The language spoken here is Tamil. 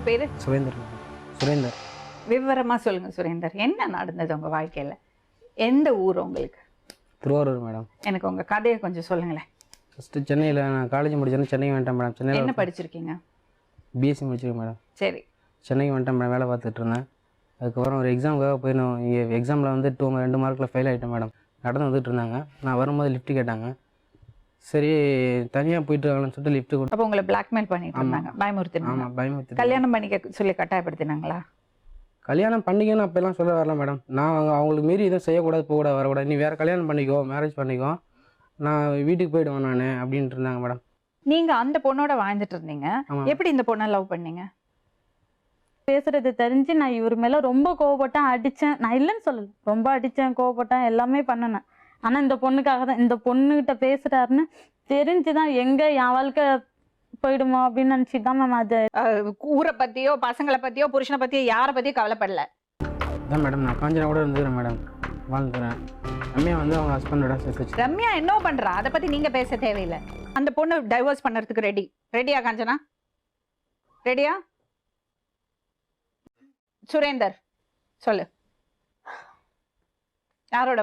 பேரு? சுரேந்தர். சுரேந்தர். விவரமா சொல்லுங்க சுரேந்தர். என்ன நடந்தது உங்க வாழ்க்கையில? எந்த ஊர் உங்களுக்கு? திருவாரூர் மேடம். எனக்கு உங்க கதையை கொஞ்சம் சொல்லுங்களேன். ஃபஸ்ட்டு சென்னையில் நான் காலேஜ் முடிச்சேன்னு சென்னைக்கு வந்துட்டேன் மேடம். சென்னையில் என்ன படிச்சிருக்கீங்க? பிஎஸ்சி முடிச்சிருக்கேன் மேடம். சரி. சென்னைக்கு வந்துட்டேன் மேடம், வேலை பார்த்துட்டு இருந்தேன். அதுக்கப்புறம் ஒரு எக்ஸாமுக்காக போயிருந்தோம். இங்கே எக்ஸாமில் வந்து 2 மார்க்கில் ஃபெயில் ஆகிட்டேன் மேடம். நடந்து வந்துட்டு இருந்தாங்க. நான் வரும்போது லிஃப்ட் கேட்டாங்க. சரி தனியாக போயிட்டு இருக்காங்கன்னு சொல்லிட்டு லிஃப்ட் கொடுத்து. அப்போ உங்களை பிளாக்மெயில் பண்ணிட்டு இருந்தாங்க, பயமுறுத்தினாங்க. ஆமாம், பயமுறுத்தி. கல்யாணம் பண்ணிக்க சொல்லி கட்டாயப்படுத்தினாங்களா? கல்யாணம் பண்ணிக்கன்னு அப்போல்லாம் சொல்ல வரல மேடம். நான் அவங்களுக்கு மீறி எதுவும் செய்யக்கூடாது, போகக்கூடாது, வரக்கூடாது, நீ வேறு கல்யாணம் பண்ணிக்கோ, மேரேஜ் பண்ணிக்கோ, நான் வீட்டுக்கு போயிடுவேன் நான் அப்படின்ட்டு இருந்தாங்க மேடம். நீங்க அந்த பொண்ணோட வாழ்ந்துட்டு இருந்தீங்க, எப்படி இந்த பொண்ணை லவ் பண்ணீங்க? பேசுறது தெரிஞ்சு நான் இவர் மேல ரொம்ப கோவப்பட்டேன், அடிச்சேன். நான் இல்லைன்னு சொல்லல, ரொம்ப அடிச்சேன், கோவப்பட்டேன், எல்லாமே பண்ணினேன். ஆனா இந்த பொண்ணுக்காக தான், இந்த பொண்ணுகிட்ட பேசுறாருன்னு தெரிஞ்சுதான் எங்க என் வாழ்க்கை போயிடுமோ அப்படின்னு நினைச்சிட்டு தான் மேம். அது ஊரை பத்தியோ பசங்களை பத்தியோ புருஷனை பத்தியோ யாரை பத்தியும் கவலைப்படல. அதான் மேடம், நான் காஞ்சனா கூட இருந்துக்கிறேன் மேடம், வாழ்ந்துக்கிறேன். ரம்யா வந்து அவங்க ஹஸ்பண்டோட சேர்த்து. ரம்யா என்ன பண்றா அதை பத்தி நீங்க பேச தேவையில்லை. அந்த பொண்ணு டைவர்ஸ் பண்றதுக்கு ரெடியா காஞ்சனா? ரெடியா? சுரேந்தர் சொல்லு, யாரோட